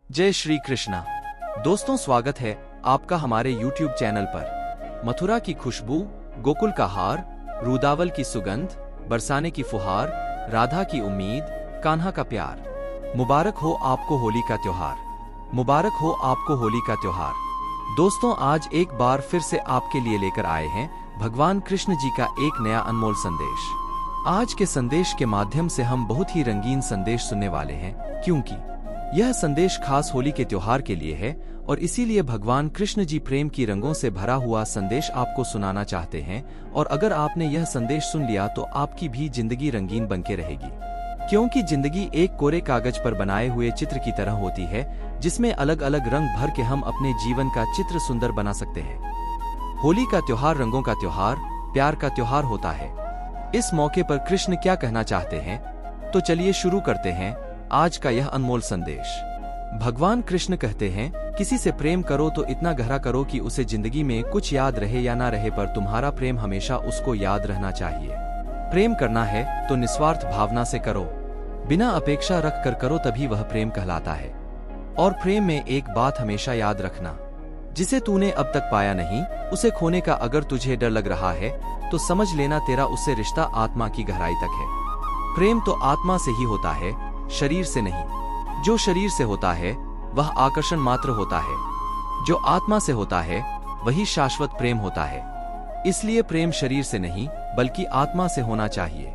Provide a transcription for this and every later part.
जय श्री कृष्णा। दोस्तों, स्वागत है आपका हमारे YouTube चैनल पर। मथुरा की खुशबू, गोकुल का हार, रुदावल की सुगंध, बरसाने की फुहार, राधा की उम्मीद, कान्हा का प्यार। मुबारक हो आपको होली का त्योहार। मुबारक हो आपको होली का त्योहार। दोस्तों, आज एक बार फिर से आपके लिए लेकर आए हैं भगवान कृष्ण जी का एक नया अनमोल संदेश। आज के संदेश के माध्यम से हम बहुत ही रंगीन संदेश सुनने वाले हैं, क्योंकि यह संदेश खास होली के त्योहार के लिए है और इसीलिए भगवान कृष्ण जी प्रेम की रंगों से भरा हुआ संदेश आपको सुनाना चाहते हैं। और अगर आपने यह संदेश सुन लिया तो आपकी भी जिंदगी रंगीन बनके रहेगी, क्योंकि जिंदगी एक कोरे कागज पर बनाए हुए चित्र की तरह होती है, जिसमें अलग अलग रंग भर के हम अपने जीवन का चित्र सुंदर बना सकते हैं। होली का त्योहार रंगों का त्योहार, प्यार का त्योहार होता है। इस मौके पर कृष्ण क्या कहना चाहते हैं, तो चलिए शुरू करते हैं आज का यह अनमोल संदेश। भगवान कृष्ण कहते हैं, किसी से प्रेम करो तो इतना गहरा करो कि उसे जिंदगी में कुछ याद रहे या ना रहे, पर तुम्हारा प्रेम हमेशा उसको याद रहना चाहिए। प्रेम करना है तो निस्वार्थ भावना से करो, बिना अपेक्षा रख कर करो, तभी वह प्रेम कहलाता है। और प्रेम में एक बात हमेशा याद रखना, जिसे तूने अब तक पाया नहीं, उसे खोने का अगर तुझे डर लग रहा है तो समझ लेना तेरा उससे रिश्ता आत्मा की गहराई तक है। प्रेम तो आत्मा से ही होता है, शरीर से नहीं। जो शरीर से होता है वह आकर्षण मात्र होता है, जो आत्मा से होता है वही शाश्वत प्रेम होता है। इसलिए प्रेम शरीर से नहीं बल्कि आत्मा से होना चाहिए।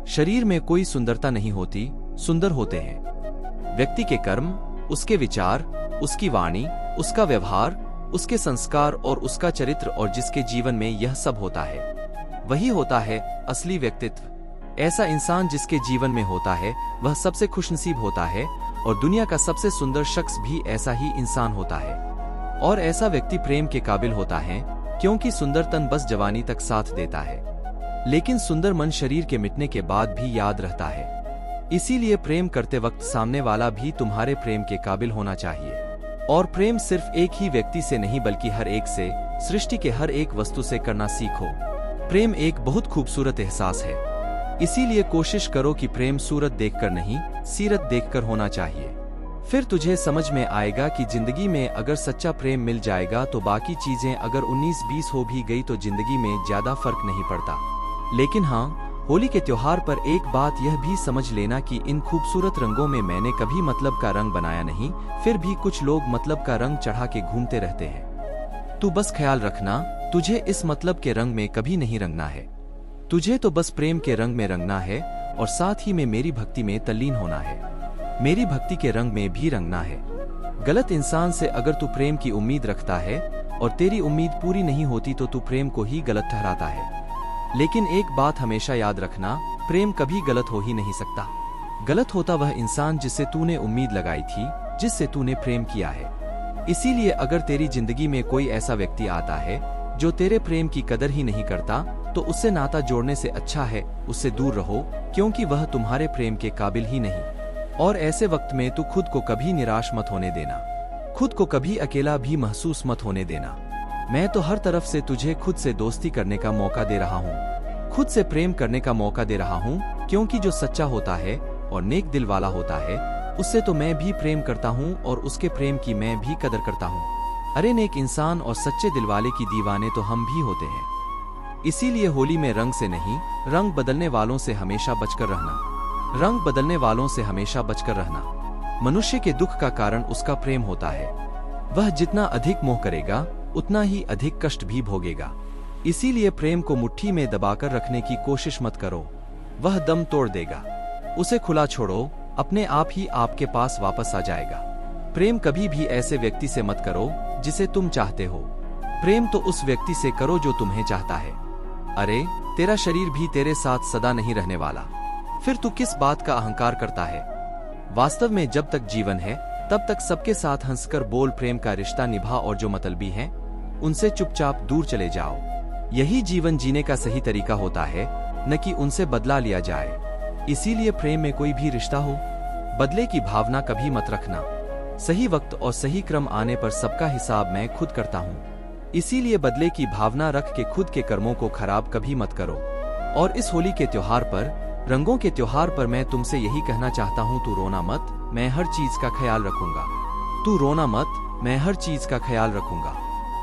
शरीर में कोई सुंदरता नहीं होती, सुंदर होते हैं व्यक्ति के कर्म, उसके विचार, उसकी वाणी, उसका व्यवहार, उसके संस्कार और उसका चरित्र। और जिसके जीवन में यह सब होता है वही होता है असली व्यक्तित्व। ऐसा इंसान जिसके जीवन में होता है वह सबसे खुशनसीब होता है, और दुनिया का सबसे सुंदर शख्स भी ऐसा ही इंसान होता है। और ऐसा व्यक्ति प्रेम के काबिल होता है, क्योंकि सुंदर तन बस जवानी तक साथ देता है, लेकिन सुंदर मन शरीर के मिटने के बाद भी याद रहता है। इसीलिए प्रेम करते वक्त सामने वाला भी तुम्हारे प्रेम के काबिल होना चाहिए। और प्रेम सिर्फ एक ही व्यक्ति से नहीं बल्कि हर एक से, सृष्टि के हर एक वस्तु से करना सीखो। प्रेम एक बहुत खूबसूरत एहसास है, इसीलिए कोशिश करो कि प्रेम सूरत देखकर नहीं, सीरत देखकर होना चाहिए। फिर तुझे समझ में आएगा कि जिंदगी में अगर सच्चा प्रेम मिल जाएगा तो बाकी चीजें अगर 19-20 हो भी गई तो जिंदगी में ज्यादा फर्क नहीं पड़ता। लेकिन हाँ, होली के त्योहार पर एक बात यह भी समझ लेना कि इन खूबसूरत रंगों में मैंने कभी मतलब का रंग बनाया नहीं, फिर भी कुछ लोग मतलब का रंग चढ़ा के घूमते रहते हैं। तू बस ख्याल रखना, तुझे इस मतलब के रंग में कभी नहीं रंगना है। तुझे तो बस प्रेम के रंग में रंगना है, और साथ ही में मेरी भक्ति में तल्लीन होना है। मेरी भक्ति के रंग में भी रंगना है। गलत इंसान से अगर तू प्रेम की उम्मीद रखता है और तेरी उम्मीद पूरी नहीं होती तो तू प्रेम को ही गलत ठहराता है। लेकिन एक बात हमेशा याद रखना, प्रेम कभी गलत हो ही नहीं सकता। गलत होता वह इंसान जिससे तूने उम्मीद लगाई थी, जिससे तूने प्रेम किया है। इसीलिए अगर तेरी जिंदगी में कोई ऐसा व्यक्ति आता है जो तेरे प्रेम की कदर ही नहीं करता, तो उससे नाता जोड़ने से अच्छा है उससे दूर रहो, क्योंकि वह तुम्हारे प्रेम के काबिल ही नहीं। और ऐसे वक्त में तू खुद को कभी निराश मत होने देना, खुद को कभी अकेला भी महसूस मत होने देना। मैं तो हर तरफ से तुझे खुद से दोस्ती करने का मौका दे रहा हूँ, खुद से प्रेम करने का मौका दे रहा हूँ, क्योंकि जो सच्चा होता है और नेक दिल वाला होता है उससे तो मैं भी प्रेम करता हूँ और उसके प्रेम की मैं भी कदर करता हूँ। अरे नेक इंसान और सच्चे दिल वाले की दीवाने तो हम भी होते हैं। इसीलिए होली में रंग से नहीं, रंग बदलने वालों से हमेशा बचकर रहना। रंग बदलने वालों से हमेशा बचकर रहना। मनुष्य के दुख का कारण उसका प्रेम होता है। वह जितना अधिक मोह करेगा उतना ही अधिक कष्ट भी भोगेगा। इसीलिए प्रेम को मुट्ठी में दबाकर रखने की कोशिश मत करो, वह दम तोड़ देगा। उसे खुला छोड़ो, अपने आप ही आपके पास वापस आ जाएगा। प्रेम कभी भी ऐसे व्यक्ति से मत करो जिसे तुम चाहते हो। प्रेम तो उस व्यक्ति से करो जो तुम्हें चाहता है। अरे, तेरा शरीर भी तेरे साथ सदा नहीं रहने वाला, फिर तू किस बात का अहंकार करता है। वास्तव में जब तक जीवन है तब तक सबके साथ हंसकर बोल, प्रेम का रिश्ता निभा, और जो मतलबी हैं उनसे चुपचाप दूर चले जाओ। यही जीवन जीने का सही तरीका होता है, न कि उनसे बदला लिया जाए। इसीलिए प्रेम में कोई भी रिश्ता हो, बदले की भावना कभी मत रखना। सही वक्त और सही क्रम आने पर सबका हिसाब मैं खुद करता हूँ। इसीलिए बदले की भावना रख के खुद के कर्मों को खराब कभी मत करो। और इस होली के त्योहार पर, रंगों के त्योहार पर मैं तुमसे यही कहना चाहता हूँ, तू रोना मत, मैं हर चीज का ख्याल रखूंगा। तू रोना मत, मैं हर चीज का ख्याल रखूंगा।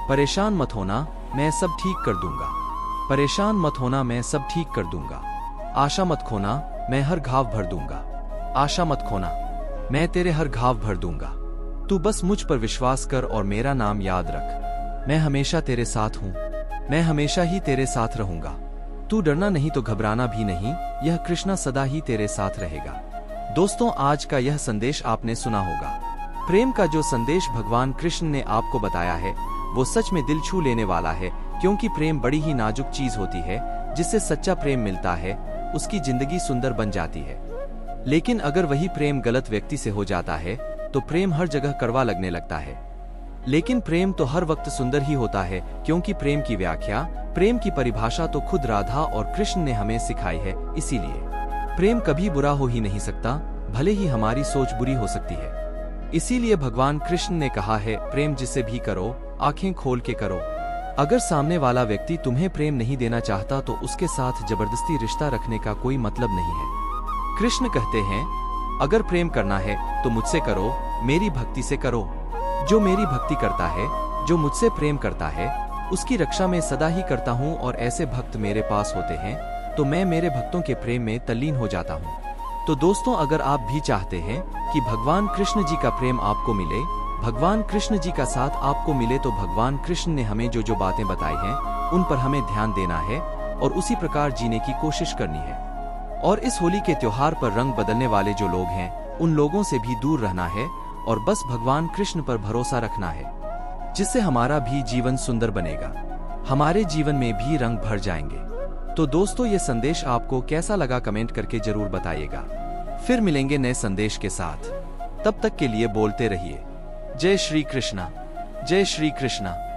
परेशान मत होना, मैं सब ठीक कर दूंगा। परेशान मत होना, मैं सब ठीक कर दूंगा। आशा मत खोना, मैं हर घाव भर दूंगा। आशा मत खोना, मैं तेरे हर घाव भर दूंगा। तू बस मुझ पर विश्वास कर और मेरा नाम याद रख। मैं हमेशा तेरे साथ हूं, मैं हमेशा ही तेरे साथ रहूंगा। तू डरना नहीं तो घबराना भी नहीं, यह कृष्णा सदा ही तेरे साथ रहेगा। दोस्तों, आज का यह संदेश आपने सुना होगा। प्रेम का जो संदेश भगवान कृष्ण ने आपको बताया है वो सच में दिल छू लेने वाला है, क्योंकि प्रेम बड़ी ही नाजुक चीज होती है। जिससे सच्चा प्रेम मिलता है उसकी जिंदगी सुंदर बन जाती है। लेकिन अगर वही प्रेम गलत व्यक्ति से हो जाता है तो प्रेम हर जगह कड़वा लगने लगता है। लेकिन प्रेम तो हर वक्त सुंदर ही होता है, क्योंकि प्रेम की व्याख्या, प्रेम की परिभाषा तो खुद राधा और कृष्ण ने हमें सिखाई है। इसीलिए प्रेम कभी बुरा हो ही नहीं सकता, भले ही हमारी सोच बुरी हो सकती है। इसीलिए भगवान कृष्ण ने कहा है, प्रेम जिसे भी करो आंखें खोल के करो। अगर सामने वाला व्यक्ति तुम्हें प्रेम नहीं देना चाहता तो उसके साथ जबरदस्ती रिश्ता रखने का कोई मतलब नहीं है। कृष्ण कहते हैं, अगर प्रेम करना है तो मुझसे करो, मेरी भक्ति से करो। जो मेरी भक्ति करता है, जो मुझसे प्रेम करता है, उसकी रक्षा मैं सदा ही करता हूँ। और ऐसे भक्त मेरे पास होते हैं तो मैं मेरे भक्तों के प्रेम में तल्लीन हो जाता हूँ। तो दोस्तों, अगर आप भी चाहते हैं कि भगवान कृष्ण जी का प्रेम आपको मिले, भगवान कृष्ण जी का साथ आपको मिले, तो भगवान कृष्ण ने हमें जो जो बातें बताई हैं उन पर हमें ध्यान देना है और उसी प्रकार जीने की कोशिश करनी है। और इस होली के त्योहार पर रंग बदलने वाले जो लोग हैं उन लोगों से भी दूर रहना है और बस भगवान कृष्ण पर भरोसा रखना है, जिससे हमारा भी जीवन सुंदर बनेगा, हमारे जीवन में भी रंग भर जाएंगे। तो दोस्तों, ये संदेश आपको कैसा लगा कमेंट करके जरूर बताइएगा। फिर मिलेंगे नए संदेश के साथ, तब तक के लिए बोलते रहिए जय श्री कृष्णा, जय श्री कृष्णा।